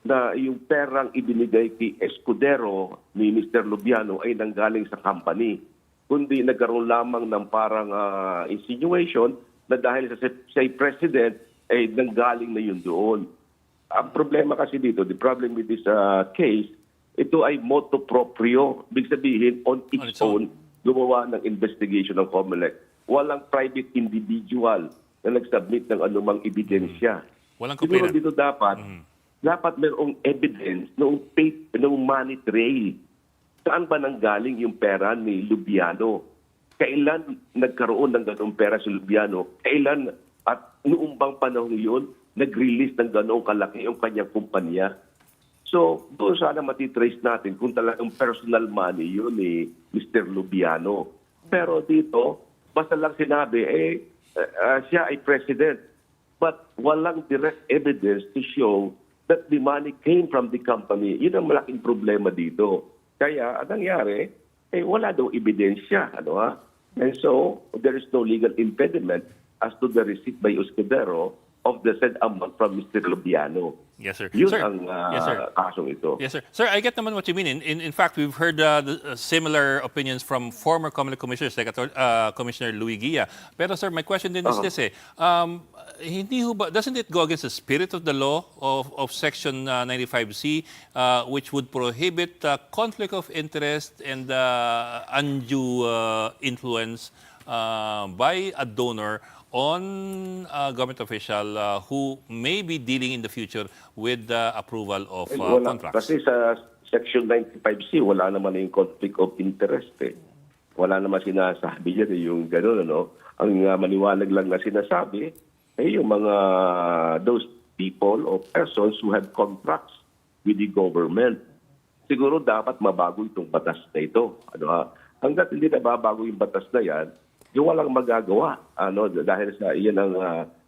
na yung perang ibinigay kay Escudero ni Mr. Lubiano ay nanggaling sa company. Kundi nagkaroon lamang ng parang insinuation na dahil sa president ay nanggaling na yun doon. Ang problema kasi dito, the problem with this case, ito ay motu proprio. Ibig sabihin, on its own, gumawa ng investigation ng COMELEC. Walang private individual na nag-submit ng anumang ebidensya. Walang siguro complainant. dito dapat mayroong evidence noong money trail. Saan ba nanggaling yung pera ni Lubiano? Kailan nagkaroon ng ganong pera si Lubiano? Kailan at noong bang panahon yun, nag-release ng ganoong kalaki yung kanyang kumpanya? So, doon sana matitrace natin kung talagang personal money yun ni Mr. Lubiano. Pero dito, basta lang sinabi, siya ay president. But walang direct evidence to show that the money came from the company. Yun ang malaking problema dito. Kaya, ang nangyari, wala daw ebidensya. And so, there is no legal impediment as to the receipt by Escudero of the said amount from Mr. Lubiano. Yes, sir. Yun Sir, ang kasong ito. Yes, sir. Sir, I get naman what you mean. In fact, we've heard similar opinions from former COMELEC commissioners like Commissioner Louis Guia. Pero sir, my question din is this doesn't it go against the spirit of the law of Section 95C, which would prohibit conflict of interest and undue influence by a donor on a government official who may be dealing in the future with the approval of contracts? Kasi sa Section 95C, wala naman yung conflict of interest. Wala naman sinasabi yan yung gano'n. Ang maliwanag lang na sinasabi ay yung mga those people or persons who have contracts with the government. Siguro dapat mabago itong batas na ito. Hanggat hindi na babago yung batas na yan, yung walang magagawa dahil sa iyan ang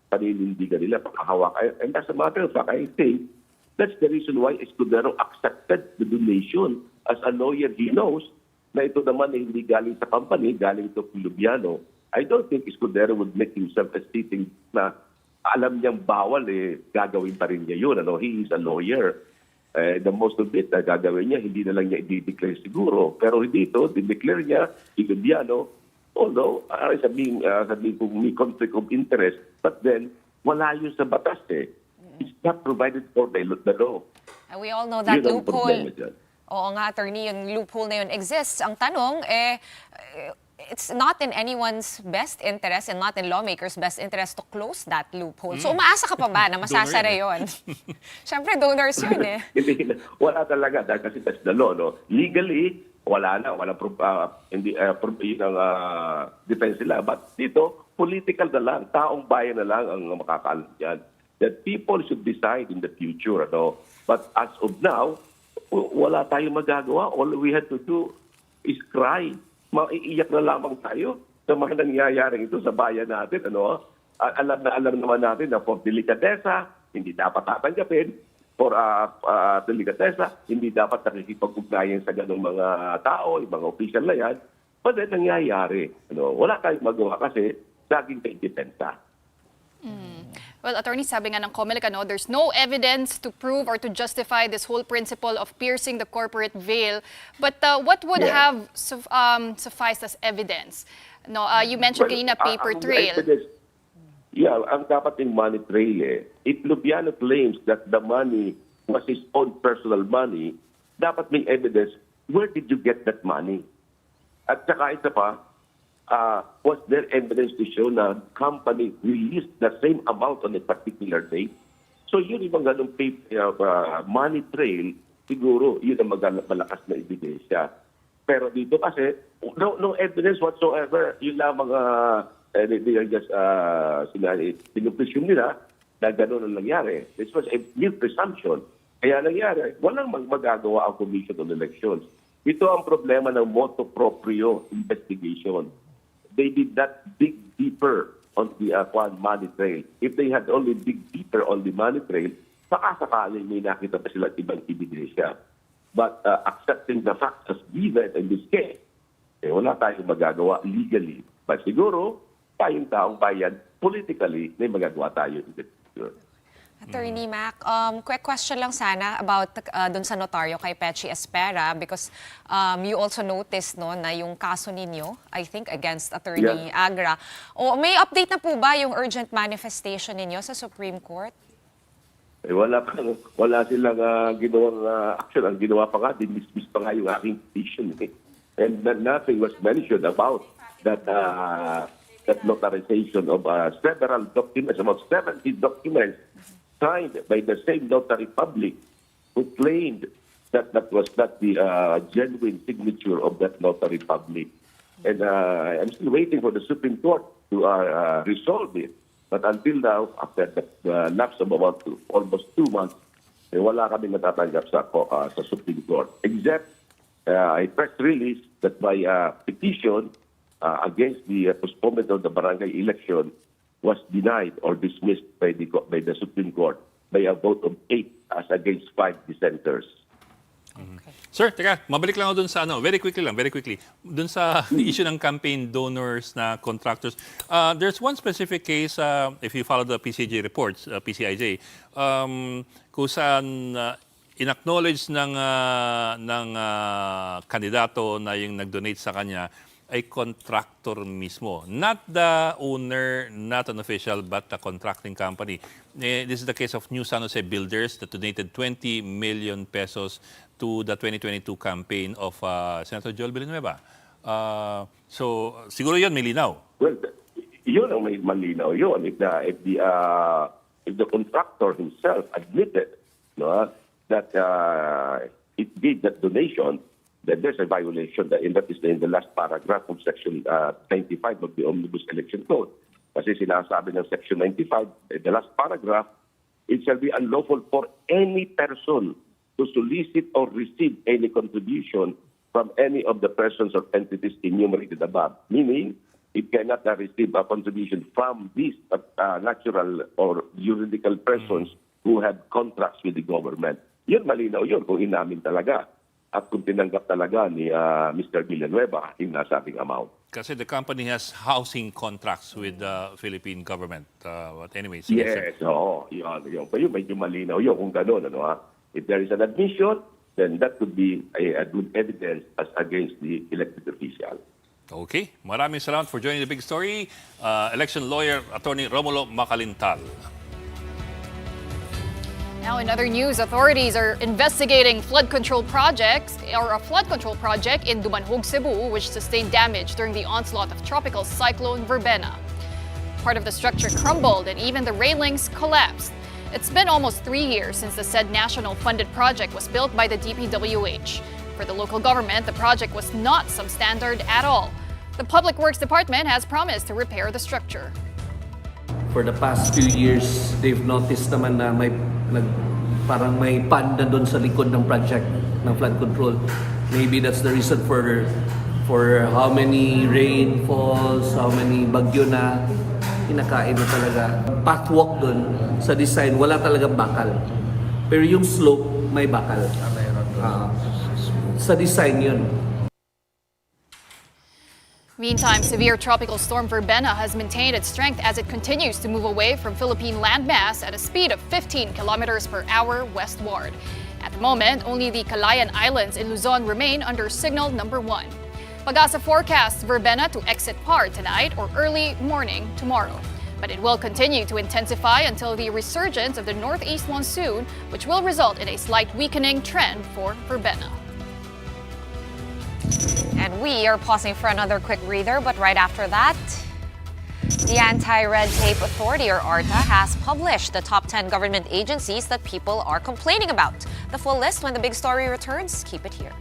paninindigan nila, pakahawak. And as a matter of fact, I think that's the reason why Escudero accepted the donation. As a lawyer, he knows na ito naman ay hindi galing sa company, galing ito kay Lubiano. I don't think Escudero would make himself a sitting na alam niyang bawal, gagawin pa rin niya yun. He is a lawyer. The most of it na gagawin niya, hindi na lang niya i-declare siguro. Pero dito, dineclare niya, si Lubiano, although, sabihin kung may conflict of interest, but then, wala yun sa batas It's not provided for by the law. And we all know that Yun ang loophole. problema dyan. Oo nga, attorney, yung loophole na yun exists. Ang tanong, it's not in anyone's best interest and not in lawmakers' best interest to close that loophole. So, umaasa ka pa ba na masasara yun? Siyempre, donors yun Wala talaga, dahil kasi that's the law. Legally, wala na, hindi yun ang defense nila. But dito, political na lang, taong bayan na lang ang makakaalam yan. That people should decide in the future. But as of now, wala tayong magagawa. All we have to do is cry. Maiiyak na lamang tayo sa mga nangyayaring ito sa bayan natin. Alam naman natin na for delikadesa, hindi dapat tatanggapin. For delikatesa, hindi dapat nakikipag-ugnayan sa ganong mga tao, yung mga official na yan. But then, nangyayari. Wala tayong magawa kasi laging may depensa. Well, attorney, sabi nga ng COMELEC, there's no evidence to prove or to justify this whole principle of piercing the corporate veil. But what would have sufficed as evidence? You mentioned kanina paper trail. Yeah, ang dapat yung money trail If Lubiano claims that the money was his own personal money, dapat may evidence, where did you get that money? At saka isa pa, was there evidence to show na company released the same amount on a particular date? So yun yung mga ganong money trail, siguro yun ang malakas na ebidensya. Pero dito kasi, no evidence whatsoever. Yun lang mga they are just pinupresume nila na gano'n ang nangyari. This was a mere presumption. Kaya nangyari, walang magagawa ang Commission on Elections. Ito ang problema ng motu proprio investigation. They did not dig deeper on the money trail. If they had only dig deeper on the money trail, sakasakali may nakita pa sila ibang ebidensya. But accepting the facts as given in this case, wala tayong magagawa legally. But siguro, tayong taong bayan, politically, may magagawa tayo in the future. Attorney Mac, quick question lang sana about dun sa notaryo kay Pechi Espera because you also noticed no, na yung kaso ninyo, I think, against Attorney Agra. May update na po ba yung urgent manifestation ninyo sa Supreme Court? Wala silang ginawang action. Ang ginawa pa nga, dismiss pa nga yung aking petition. And nothing was mentioned about that notarization of several documents, about 70 documents signed by the same notary public who claimed that that was not the genuine signature of that notary public. And I'm still waiting for the Supreme Court to resolve it. But until now, after the lapse of about almost 2 months, wala kami natatanggap sa Supreme Court. Except a press release that my petition against the postponement of the barangay election was denied or dismissed by the Supreme Court by a vote of 8 as against 5 dissenters. Okay. Sir, teka, mabalik lang ako dun sa very quickly. Dun sa issue ng campaign donors na contractors. There's one specific case, if you follow the PCJ reports, PCIJ, kung saan in-acknowledge ng kandidato na yung nag-donate sa kanya ay contractor mismo. Not the owner, not an official, but a contracting company. This is the case of New San Jose Builders that donated 20 million pesos to the 2022 campaign of Senator Joel Villanueva. So, siguro yun may linaw. Well, yun ang may malinaw yun. If the contractor himself admitted that it gave that donation, then there's a violation, and that is in the last paragraph of Section 95 of the Omnibus Election Code. Kasi sinasabi ng Section 95, the last paragraph, it shall be unlawful for any person to solicit or receive any contribution from any of the persons or entities enumerated above. Meaning, it cannot receive a contribution from these natural or juridical persons who have contracts with the government. Yun, malinaw yun kung inamin talaga. At kung tinanggap talaga ni Mr. Villanueva yung nasabing amount. Kasi the company has housing contracts with the Philippine government. But anyways. Yes, oo. Yun. Medyo malinaw yun kung gano'n. If there is an admission, then that could be a good evidence as against the elected official. Okay. Maraming salamat for joining the big story. Election lawyer, Attorney Romulo Macalintal. Now, in other news, authorities are investigating flood control projects or a flood control project in Dumanhog, Cebu, which sustained damage during the onslaught of tropical cyclone Verbena. Part of the structure crumbled and even the railings collapsed. It's been almost 3 years since the said national funded project was built by the DPWH. For the local government, the project was not substandard at all. The Public Works Department has promised to repair the structure. For the past few years, they've noticed naman na parang may panda doon sa likod ng project ng flood control. Maybe that's the reason for how many rainfalls, how many bagyo na kinakain na talaga. Pathwalk doon sa design, wala talagang bakal. Pero yung slope, may bakal. Sa design yun. Meantime, severe tropical storm Verbena has maintained its strength as it continues to move away from Philippine landmass at a speed of 15 kilometers per hour westward. At the moment, only the Calayan Islands in Luzon remain under signal number 1. Pag-asa forecasts Verbena to exit PAR tonight or early morning tomorrow. but it will continue to intensify until the resurgence of the northeast monsoon, which will result in a slight weakening trend for verbena. And we are pausing for another quick breather, but right after that, the Anti-Red Tape Authority, or ARTA, has published the top 10 government agencies that people are complaining about. The full list when the big story returns. Keep it here.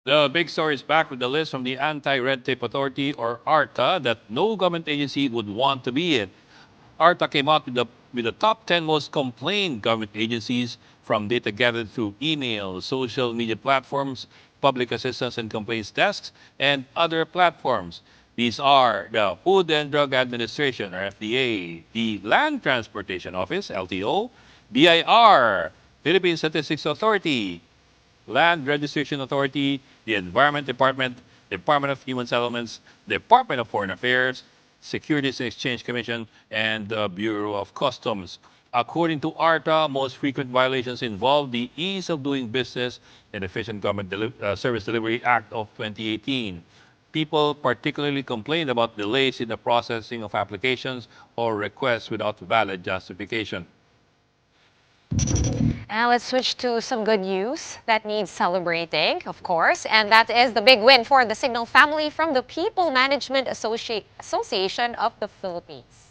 The big story is back with the list from the Anti-Red Tape Authority, or ARTA, that no government agency would want to be in. ARTA came out with the top 10 most complained government agencies, from data gathered through email, social media platforms, public assistance and complaints desks, and other platforms. These are the Food and Drug Administration, or FDA, the Land Transportation Office, LTO, BIR, Philippine Statistics Authority, Land Registration Authority, the Environment Department, Department of Human Settlements, Department of Foreign Affairs, Securities and Exchange Commission, and the Bureau of Customs. According to ARTA, most frequent violations involve the Ease of Doing Business and Efficient Government Service Delivery Act of 2018. People particularly complained about delays in the processing of applications or requests without valid justification. Now let's switch to some good news that needs celebrating, of course, and that is the big win for the Signal family from the People Management Association of the Philippines.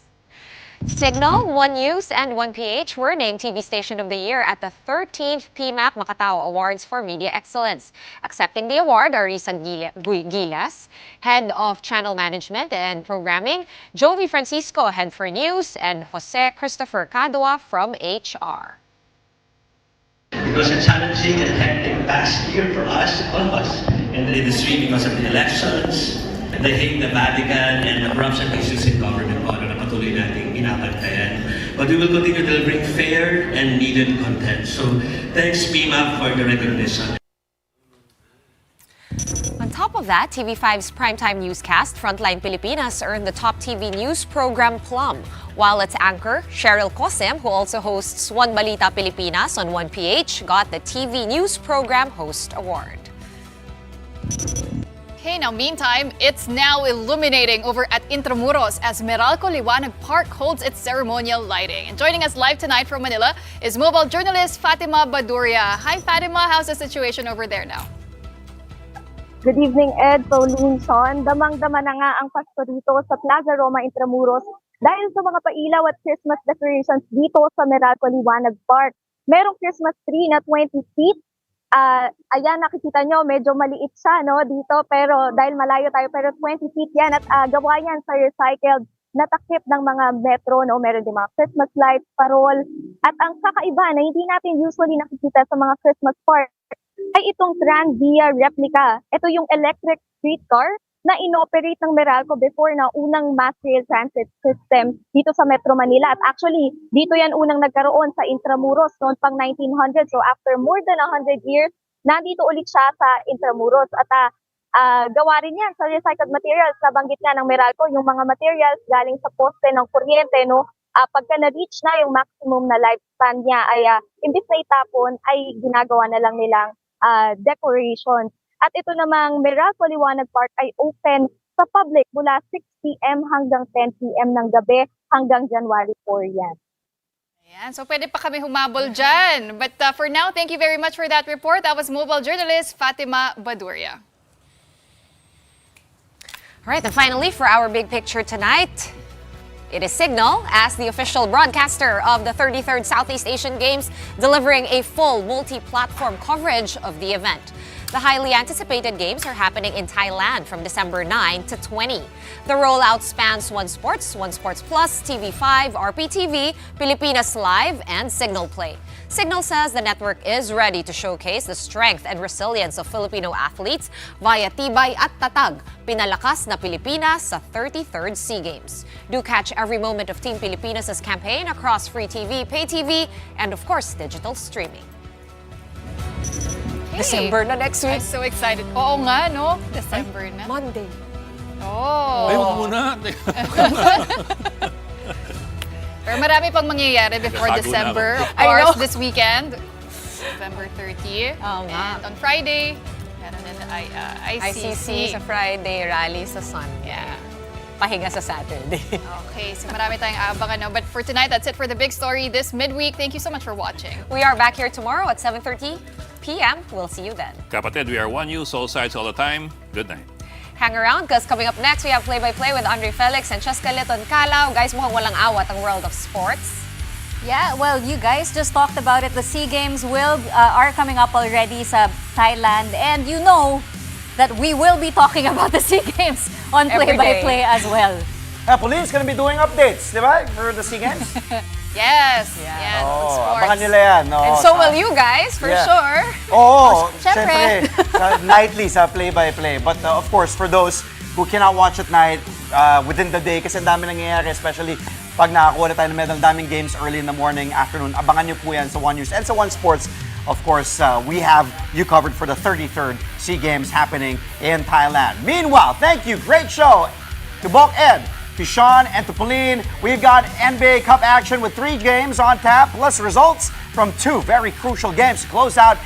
Signal, One News, and One PH were named TV Station of the Year at the 13th PMAC Macatao Awards for Media Excellence. Accepting the award are Risa Gilas, Head of Channel Management and Programming, Jovi Francisco, Head for News, and Jose Christopher Cadua from HR. It was a challenging and hectic past year for us, all of us, in the industry because of the elections, the Hague, the Vatican, and the corruption issues in government na patuloy nating binabantayan. But we will continue delivering fair and needed content. So thanks, PMAP, for the recognition. On top top of that, TV5's primetime newscast, Frontline Pilipinas, earned the top TV news program plum, while its anchor, Cheryl Cosim, who also hosts One Balita Pilipinas on 1PH, got the TV News Program Host Award. Okay, now meantime, it's now illuminating over at Intramuros as Meralco Liwanag Park holds its ceremonial lighting. And joining us live tonight from Manila is mobile journalist Fatima Baduria. Hi Fatima, how's the situation over there now? Good evening, Ed, Pauline, Sean. Damang-dama na nga ang Pasko dito sa Plaza Roma, Intramuros dahil sa mga pailaw at Christmas decorations dito sa Meralco Liwanag Park. Merong Christmas tree na 20 feet. Ayan, nakikita nyo, medyo maliit siya dito, pero dahil malayo tayo, pero 20 feet yan at gawa yan sa recycled na takip ng mga metro, meron din mga Christmas lights, parol, at ang kakaiba na hindi natin usually nakikita sa mga Christmas park ay itong Tranvia replica. Ito yung electric streetcar na inoperate ng Meralco before na unang mass rail transit system dito sa Metro Manila. At actually, dito yan unang nagkaroon sa Intramuros noon pang 1900. So after more than 100 years, nandito ulit siya sa Intramuros. At gawa rin yan sa recycled materials. Nabanggit nga ng Meralco, yung mga materials galing sa poste ng kuryente, pagka na-reach na yung maximum na lifespan niya, ay imbis na itapon, ay ginagawa na lang nilang decorations. At ito namang Meralco Liwanag Park ay open sa public mula 6 p.m. hanggang 10 p.m. ng gabi hanggang January 4 yan. Ayan, so pwede pa kami humabol dyan. But for now, thank you very much for that report. That was mobile journalist Fatima Baduria. All right, and finally, for our big picture tonight, it is Signal as the official broadcaster of the 33rd Southeast Asian Games, delivering a full multi-platform coverage of the event. The highly anticipated games are happening in Thailand from December 9 to 20. The rollout spans One Sports Plus, TV5, RPTV, Pilipinas Live, and Signal Play. Signal says the network is ready to showcase the strength and resilience of Filipino athletes via Tibay at Tatag, pinalakas na Pilipinas sa 33rd SEA Games. Do catch every moment of Team Pilipinas' campaign across free TV, pay TV, and of course, digital streaming. Hey, December na next week. I'm so excited. Oo nga, December na. Monday. Oh. Ay, huwag muna. Pero marami pang mangyayari before Nagtago December. na Of course, this weekend, November 30. nga. And on Friday, meron din ICC. Sa Friday, rally sa Sunday. Yeah. Pahinga sa Saturday. Okay, so marami tayong abangan. But for tonight, that's it for the big story this midweek. Thank you so much for watching. We are back here tomorrow at 7:30 p.m. We'll see you then. Kapatid, we are one news, all sides, all the time. Good night. Hang around because coming up next, we have play-by-play with Andre Felix and Cheska Liton Calao. Guys, mukhang walang awat ang world of sports. Yeah, well, you guys just talked about it. The SEA Games are coming up already sa Thailand. And you know that we will be talking about the SEA Games on play-by-play as well. Pauline's gonna be doing updates, di ba? For the SEA Games? Yes. Yeah. Abangan nila yan. And so will you guys, for sure. Oo, syempre. Nightly sa play-by-play. But of course, for those who cannot watch at night, within the day, kasi ang dami nangyayari, especially pag nakakuha na tayo ng medal, daming games early in the morning, afternoon. Abangan nyo po yan sa One News and sa One Sports. Of course, we have you covered for the 33rd SEA Games happening in Thailand. Meanwhile, thank you. Great show to Bok Ed, to Sean, and to Pauline. We've got NBA Cup action with 3 games on tap, plus results from 2 very crucial games to close out